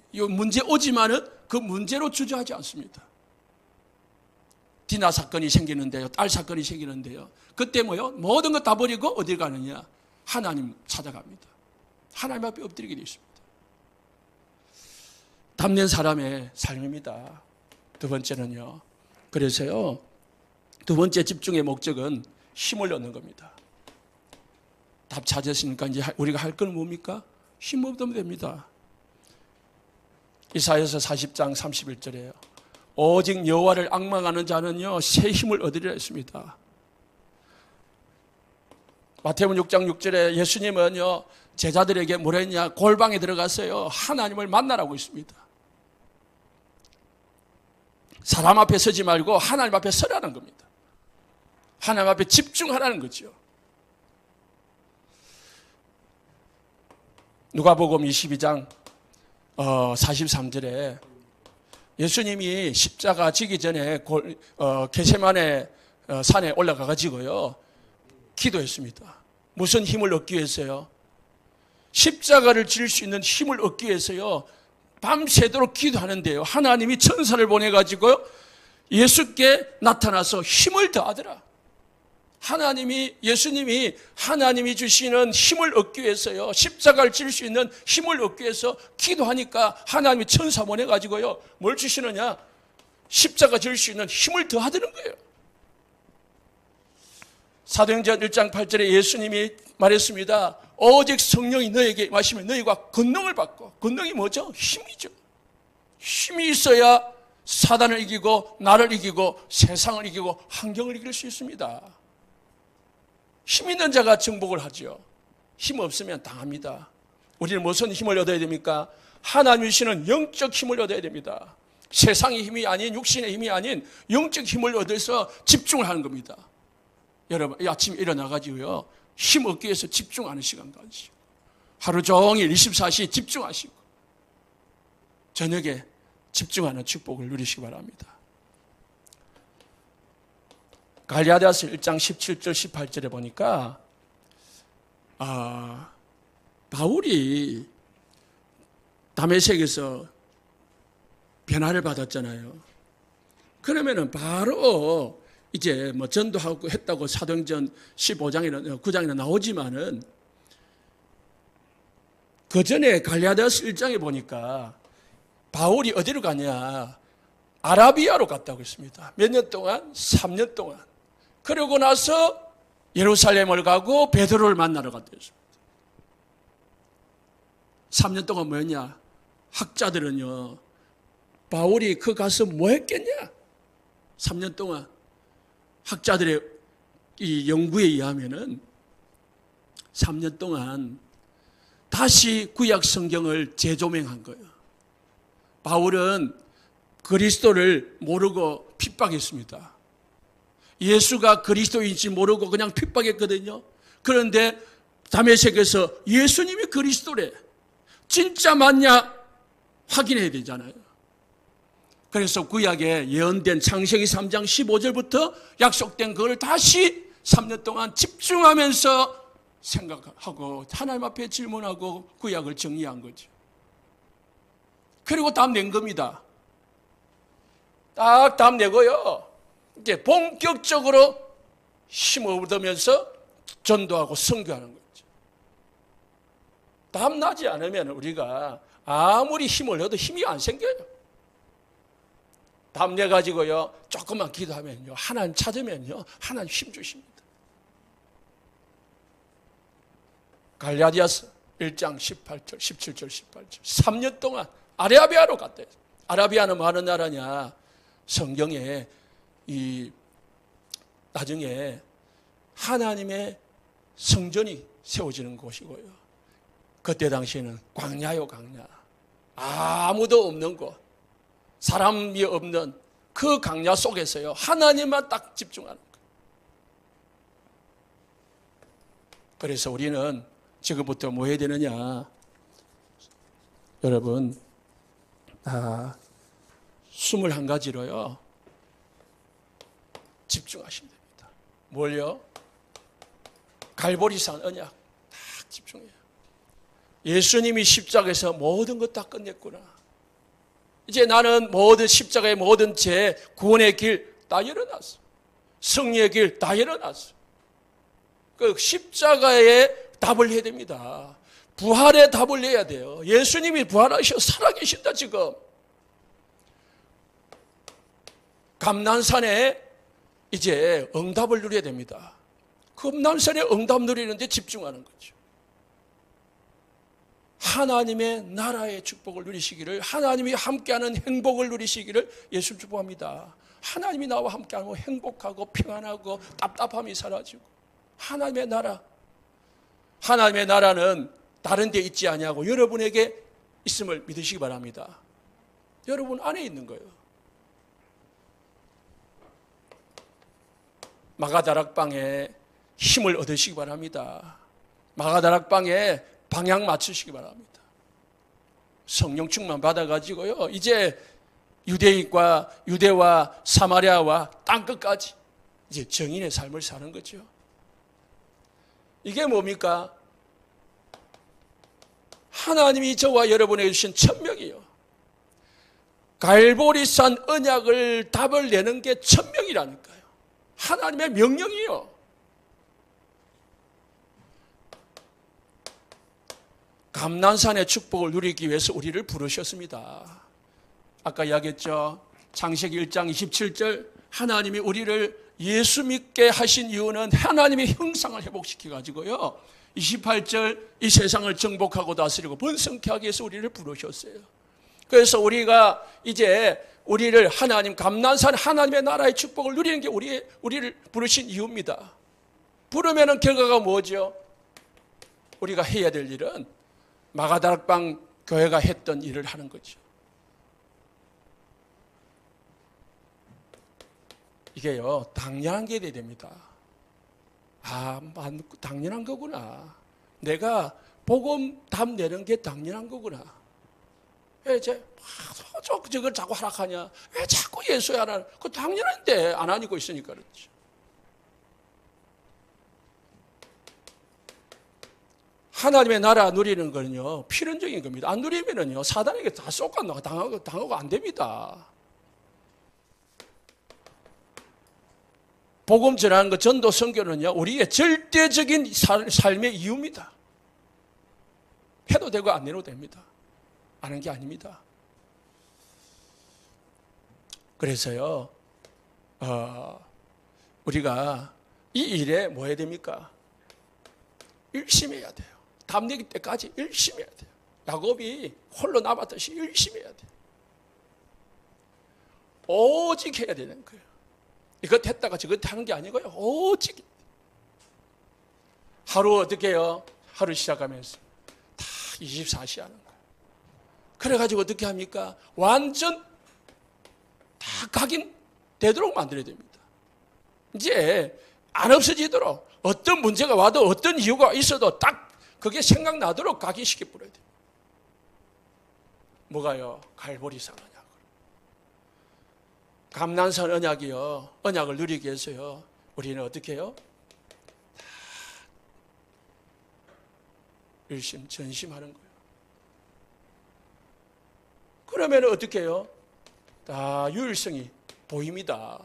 오지만은 그 문제로 주저하지 않습니다. 디나 사건이 생기는데요, 딸 사건이 생기는데요. 그때 뭐요? 모든 것 다 버리고 어딜 가느냐? 하나님 찾아갑니다. 하나님 앞에 엎드리게 되어 있습니다. 답낸 사람의 삶입니다. 두 번째는요. 그래서요, 두 번째 집중의 목적은 힘을 얻는 겁니다. 답 찾았으니까 이제 우리가 할 건 뭡니까? 힘 얻으면 됩니다. 이사야서 40장 31절에요. 오직 여호와를 앙망하는 자는요, 새 힘을 얻으리라 했습니다. 마태복음 6장 6절에 예수님은요, 제자들에게 뭐라 했냐? 골방에 들어가서요, 하나님을 만나라고 있습니다. 사람 앞에 서지 말고 하나님 앞에 서라는 겁니다. 하나님 앞에 집중하라는 거죠. 누가복음 22장 43절에 예수님이 십자가 지기 전에 겟세마네 산에 올라가 가지고요, 기도했습니다. 무슨 힘을 얻기 위해서요? 십자가를 질 수 있는 힘을 얻기 위해서요, 밤새도록 기도하는데요, 하나님이 천사를 보내가지고요, 예수께 나타나서 힘을 더하더라. 예수님이 하나님이 주시는 힘을 얻기 위해서요, 십자가를 질 수 있는 힘을 얻기 위해서 기도하니까 하나님이 천사 보내가지고요, 뭘 주시느냐? 십자가 질 수 있는 힘을 더하더는 거예요. 사도행전 1장 8절에 예수님이 말했습니다. 오직 성령이 너에게 마시면 너희가 권능을 받고, 권능이 뭐죠? 힘이죠. 힘이 있어야 사단을 이기고 나를 이기고 세상을 이기고 환경을 이길 수 있습니다. 힘 있는 자가 정복을 하죠. 힘 없으면 당합니다. 우리는 무슨 힘을 얻어야 됩니까? 하나님이 주시는 영적 힘을 얻어야 됩니다. 세상의 힘이 아닌, 육신의 힘이 아닌 영적 힘을 얻어서 집중을 하는 겁니다. 여러분, 아침에 일어나가지고요, 힘 얻기 위해서 집중하는 시간 가지시고, 하루 종일 24시 집중하시고, 저녁에 집중하는 축복을 누리시기 바랍니다. 갈라디아서 1장 17절 18절에 보니까 바울이 다메섹에서 변화를 받았잖아요. 그러면은 바로 이제 뭐 전도하고 했다고 사도행전 15장이나 9장이나 나오지만은, 그 전에 갈라디아서 1장에 보니까 바울이 어디로 가냐? 아라비아로 갔다고 했습니다. 몇 년 동안? 3년 동안. 그러고 나서 예루살렘을 가고 베드로를 만나러 갔다 했습니다. 3년 동안 뭐였냐? 학자들은요, 바울이 그 가서 뭐 했겠냐? 3년 동안 학자들의 이 연구에 의하면은 3년 동안 다시 구약 성경을 재조명한 거예요. 바울은 그리스도를 모르고 핍박했습니다. 예수가 그리스도인지 모르고 그냥 핍박했거든요. 그런데 다메섹에서 예수님이 그리스도래, 진짜 맞냐 확인해야 되잖아요. 그래서 구약에 예언된 창세기 3장 15절부터 약속된 그걸 다시 3년 동안 집중하면서 생각하고 하나님 앞에 질문하고 구약을 정리한 거죠. 그리고 답 낸 겁니다. 딱 답 내고요. 이제 본격적으로 힘을 얻으면서 전도하고 선교하는 거죠. 답 나지 않으면 우리가 아무리 힘을 얻어도 힘이 안 생겨요. 답 내가지고요, 조금만 기도하면요, 하나님 찾으면요, 하나님 힘 주십니다. 갈라디아서 1장 18절, 17절, 18절. 3년 동안 아라비아로 갔대요. 아라비아는 뭐 하는 나라냐? 성경에 나중에 하나님의 성전이 세워지는 곳이고요. 그때 당시에는 광야요, 광야. 아무도 없는 곳, 사람이 없는 그 광야 속에서요, 하나님만 딱 집중하는 거예요. 그래서 우리는 지금부터 뭐 해야 되느냐? 여러분, 21가지로요, 집중하시면 됩니다. 뭘요? 갈보리산 언약 딱 집중해요. 예수님이 십자가에서 모든 것 다 끝냈구나. 이제 나는 모든 십자가의 모든 죄, 구원의 길 다 열어놨어. 승리의 길 다 열어놨어. 그 십자가에 답을 해야 됩니다. 부활의 답을 내야 돼요. 예수님이 부활하셔 살아계신다 지금. 감난산에 이제 응답을 누려야 됩니다. 감난산에 응답 누리는데 집중하는 거죠. 하나님의 나라의 축복을 누리시기를, 하나님이 함께하는 행복을 누리시기를 예수 축복합니다. 하나님이 나와 함께하고 행복하고 평안하고 답답함이 사라지고, 하나님의 나라, 하나님의 나라는 다른 데 있지 아니하고 여러분에게 있음을 믿으시기 바랍니다. 여러분 안에 있는 거예요. 마가다락방에 힘을 얻으시기 바랍니다. 마가다락방에 방향 맞추시기 바랍니다. 성령 충만 받아가지고요, 이제 유대와 사마리아와 땅끝까지 이제 정인의 삶을 사는 거죠. 이게 뭡니까? 하나님이 저와 여러분에게 주신 천명이요. 갈보리산 언약을 답을 내는 게 천명이라니까요. 하나님의 명령이요. 감난산의 축복을 누리기 위해서 우리를 부르셨습니다. 아까 이야기했죠. 창세기 1장 27절, 하나님이 우리를 예수 믿게 하신 이유는 하나님의 형상을 회복시켜 가지고요, 28절, 이 세상을 정복하고 다스리고 번성케 하기 위해서 우리를 부르셨어요. 그래서 우리가 이제 우리를 하나님, 감난산 하나님의 나라의 축복을 누리는 게 우리를 부르신 이유입니다. 부르면은 결과가 뭐죠? 우리가 해야 될 일은 마가다락방 교회가 했던 일을 하는 거죠. 이게요, 당연한 게 돼야 됩니다. 당연한 거구나. 내가 복음 답 내는 게 당연한 거구나. 왜 저걸 자꾸 하락하냐? 왜 자꾸 예수야 하나? 그거 당연한데 안 하니까 있으니까 그렇지. 하나님의 나라 누리는 거는요, 필연적인 겁니다. 안 누리면은요, 사단에게 다 쏙간다고 당하고 안 됩니다. 복음 전하는 것, 전도 선교는요, 우리의 절대적인 삶의 이유입니다. 해도 되고 안 해도 됩니다. 아는 게 아닙니다. 그래서요, 우리가 이 일에 뭐 해야 됩니까? 열심히 해야 돼요. 답 내기 때까지 열심히 해야 돼요. 야곱이 홀로 남았듯이 열심히 해야 돼요. 오직 해야 되는 거예요. 이것 했다가 저것 하는 게 아니고요, 오직. 하루 어떻게 해요? 하루 시작하면서 다 24시 하는 거예요. 그래가지고 어떻게 합니까? 완전 다 각인 되도록 만들어야 됩니다. 이제 안 없어지도록, 어떤 문제가 와도 어떤 이유가 있어도 딱 그게 생각나도록 각인시켜 버려야 돼요. 뭐가요? 갈보리산 언약을. 감난산 언약이요, 언약을 누리기 위해서요, 우리는 어떻게 해요? 전심하는 거예요. 그러면 어떻게 해요? 다 유일성이 보입니다.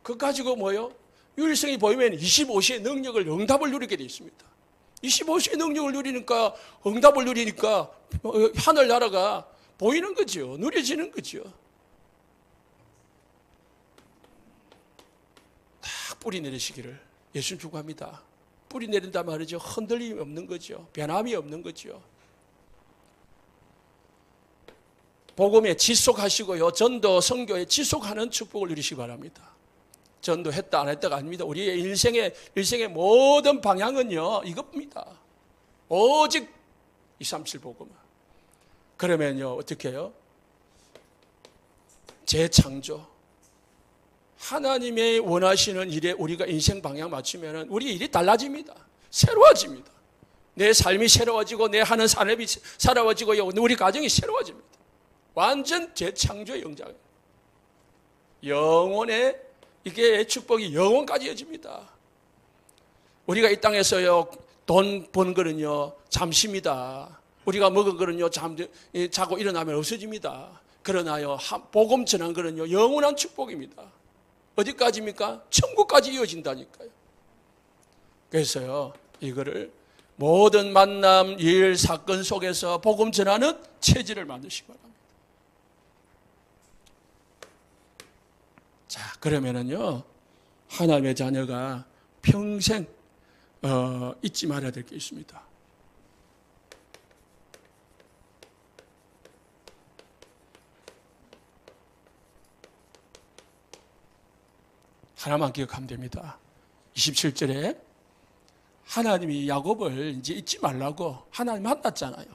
그거 가지고 뭐요? 유일성이 보이면 25시의 능력을, 응답을 누리게 되어 있습니다. 25시의 능력을 누리니까, 응답을 누리니까 하늘나라가 보이는 거죠. 누려지는 거죠. 딱 뿌리 내리시기를 예수님 축복합니다. 뿌리 내린다 말이죠. 흔들림이 없는 거죠. 변함이 없는 거죠. 복음에 지속하시고요. 전도, 선교에 지속하는 축복을 누리시기 바랍니다. 전도했다 안 했다가 아닙니다. 우리의 일생의 모든 방향은요, 이겁니다. 오직 237 복음. 그러면요, 어떻게 해요? 재창조. 하나님의 원하시는 일에 우리가 인생 방향 맞추면 우리 일이 달라집니다. 새로워집니다. 내 삶이 새로워지고 내 하는 산업이 새로워지고 우리 가정이 새로워집니다. 완전 재창조의 영장. 영혼의 이게 축복이 영혼까지 이어집니다. 우리가 이 땅에서요, 돈 번 거는요, 잠시입니다. 우리가 먹은 거는요, 자고 일어나면 없어집니다. 그러나요, 복음 전한 거는요, 영원한 축복입니다. 어디까지입니까? 천국까지 이어진다니까요. 그래서요, 이거를 모든 만남, 일, 사건 속에서 복음 전하는 체질을 만드시기 바랍니다. 자, 그러면은요, 하나님의 자녀가 평생 잊지 말아야 될 게 있습니다. 하나만 기억하면 됩니다. 27절에 하나님이 야곱을 이제 잊지 말라고 하나님 만났잖아요.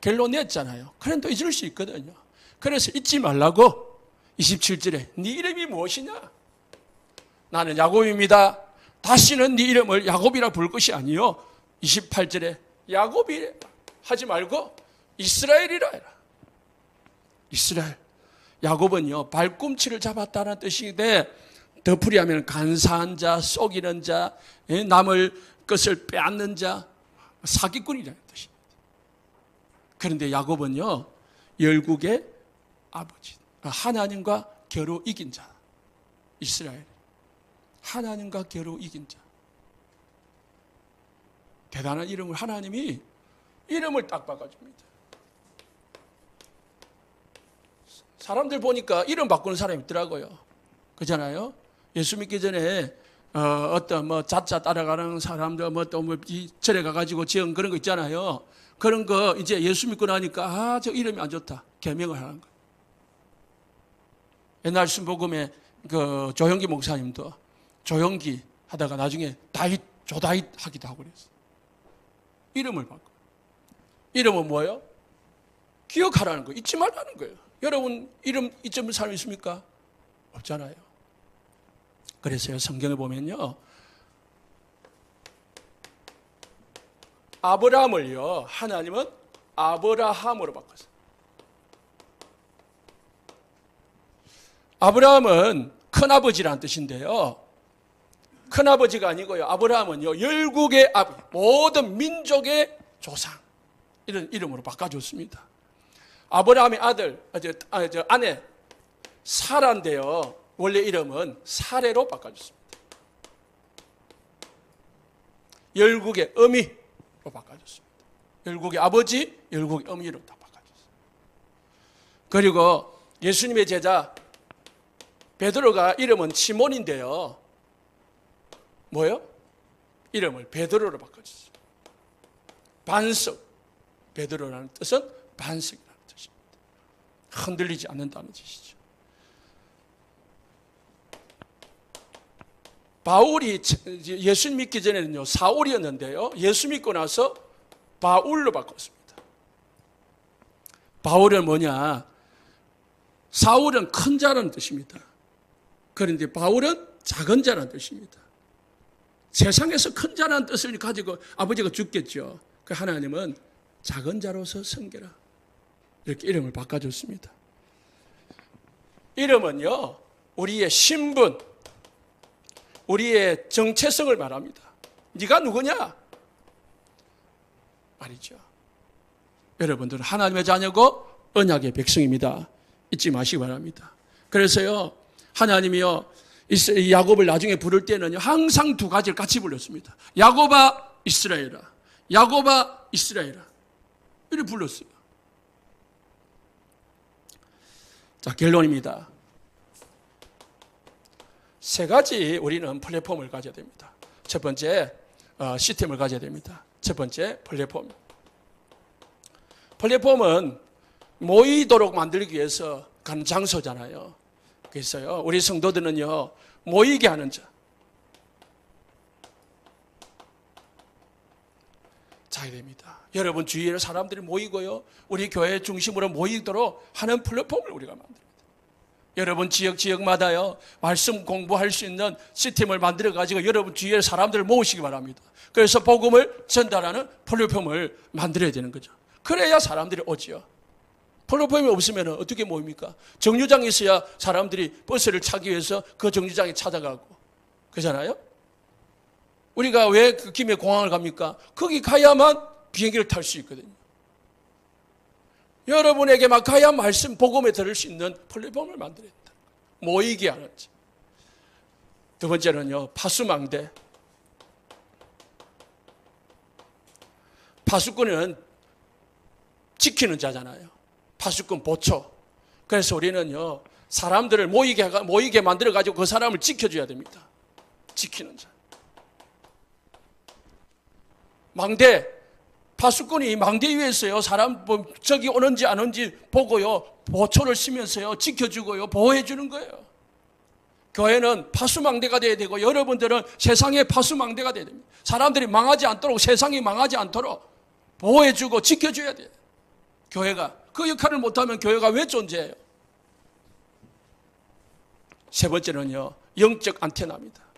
결론 냈잖아요. 그럼 또 잊을 수 있거든요. 그래서 잊지 말라고 27절에 네 이름이 무엇이냐? 나는 야곱입니다. 다시는 네 이름을 야곱이라 부를 것이 아니요. 28절에 야곱이 하지 말고 이스라엘이라 해라. 이스라엘. 야곱은요, 발꿈치를 잡았다는 뜻인데, 더 풀이하면 간사한 자, 속이는 자, 남을 것을 빼앗는 자, 사기꾼이라는 뜻입니다. 그런데 야곱은요, 열국의 아버지, 하나님과 겨루 이긴 자, 이스라엘. 하나님과 겨루 이긴 자. 대단한 이름을 하나님이 이름을 딱 바꿔줍니다. 사람들 보니까 이름 바꾸는 사람이 있더라고요. 그렇잖아요. 예수 믿기 전에 어떤 자자 따라가는 사람들 이 절에 가가지고 지은 그런 거 있잖아요. 그런 거 이제 예수 믿고 나니까 저 이름이 안 좋다. 개명을 하는 거예요. 옛날 순복음에 그 조영기 목사님도 조영기 하다가 나중에 다윗, 조다윗 하기도 하고 그랬어요. 이름을 바꿔. 이름은 뭐예요? 기억하라는 거예요. 잊지 말라는 거예요. 여러분 이름 잊어버린 사람 있습니까? 없잖아요. 그래서요, 성경에 보면요, 아브라함을요, 하나님은 아브라함으로 바꿨어요. 아브라함은 큰아버지라는 뜻인데요, 큰아버지가 아니고요, 아브라함은요, 열국의 아버지, 모든 민족의 조상, 이런 이름으로 바꿔줬습니다. 아브라함의 아내 사라인데요, 원래 이름은 사레로 바꿔줬습니다. 열국의 어미로 바꿔줬습니다. 열국의 아버지, 열국의 어미로 다 바꿔줬어요. 그리고 예수님의 제자 베드로가 이름은 시몬인데요, 뭐요? 이름을 베드로로 바꿔줬어요. 반석. 베드로라는 뜻은 반석이라는 뜻입니다. 흔들리지 않는다는 뜻이죠. 바울이 예수 믿기 전에는요, 사울이었는데요, 예수 믿고 나서 바울로 바꿨습니다. 바울은 뭐냐? 사울은 큰 자라는 뜻입니다. 그런데 바울은 작은 자라는 뜻입니다. 세상에서 큰 자라는 뜻을 가지고 아버지가 죽겠죠. 그 하나님은 작은 자로서 섬겨라, 이렇게 이름을 바꿔줬습니다. 이름은요, 우리의 신분, 우리의 정체성을 말합니다. 네가 누구냐? 말이죠. 여러분들은 하나님의 자녀고 언약의 백성입니다. 잊지 마시기 바랍니다. 그래서요, 하나님이요, 이 야곱을 나중에 부를 때는요, 항상 두 가지를 같이 불렀습니다. 야곱아 이스라엘아, 야곱아 이스라엘아, 이렇게 불렀어요. 자, 결론입니다. 세 가지 우리는 플랫폼을 가져야 됩니다. 첫 번째, 시스템을 가져야 됩니다. 첫 번째, 플랫폼. 플랫폼은 모이도록 만들기 위해서 가는 장소잖아요. 그래서요, 우리 성도들은요, 모이게 하는 자야 됩니다. 여러분 주위에 사람들이 모이고요, 우리 교회 중심으로 모이도록 하는 플랫폼을 우리가 만듭니다. 여러분 지역마다요, 말씀 공부할 수 있는 시스템을 만들어가지고 여러분 주위에 사람들을 모으시기 바랍니다. 그래서 복음을 전달하는 플랫폼을 만들어야 되는 거죠. 그래야 사람들이 오지요. 플랫폼이 없으면 어떻게 모입니까? 정류장에 있어야 사람들이 버스를 타기 위해서 그 정류장에 찾아가고 그러잖아요. 우리가 왜 그 김해 공항을 갑니까? 거기 가야만 비행기를 탈 수 있거든요. 여러분에게만 가야 말씀 복음에 들을 수 있는 플랫폼을 만들어야 된다. 모이게 하는 자. 두 번째는요, 파수망대. 파수꾼은 지키는 자잖아요. 파수꾼 보초. 그래서 우리는요, 사람들을 모이게 만들어가지고 그 사람을 지켜줘야 됩니다. 지키는 자. 망대. 파수꾼이 망대 위에서요, 사람 저기 오는지 안 오는지 보고요, 보초를 쓰면서요, 지켜주고요, 보호해주는 거예요. 교회는 파수망대가 돼야 되고, 여러분들은 세상의 파수망대가 돼야 됩니다. 사람들이 망하지 않도록, 세상이 망하지 않도록 보호해주고 지켜줘야 돼요. 교회가. 그 역할을 못하면 교회가 왜 존재해요? 세 번째는요, 영적 안테나입니다.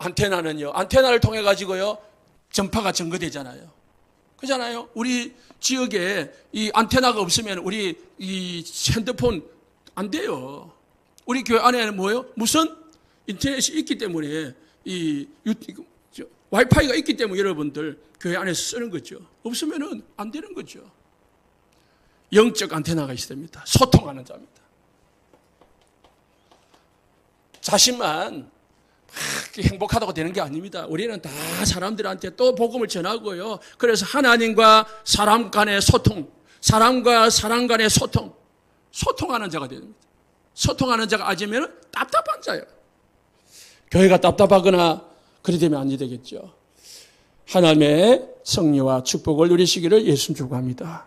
안테나는요, 안테나를 통해 가지고요, 전파가 전거되잖아요. 그잖아요. 우리 지역에 이 안테나가 없으면 우리 이 핸드폰 안 돼요. 우리 교회 안에는 뭐예요? 무슨 인터넷이 있기 때문에 와이파이가 있기 때문에 여러분들 교회 안에서 쓰는 거죠. 없으면은 안 되는 거죠. 영적 안테나가 있어야 됩니다. 소통하는 자입니다. 자신만 행복하다고 되는 게 아닙니다. 우리는 다 사람들한테 또 복음을 전하고요. 그래서 하나님과 사람 간의 소통, 사람과 사람 간의 소통하는 자가 됩니다. 소통하는 자가 아니면 답답한 자예요. 교회가 답답하거나 그리 되면 안 되겠죠. 하나님의 성리와 축복을 누리시기를 예수 축복합니다.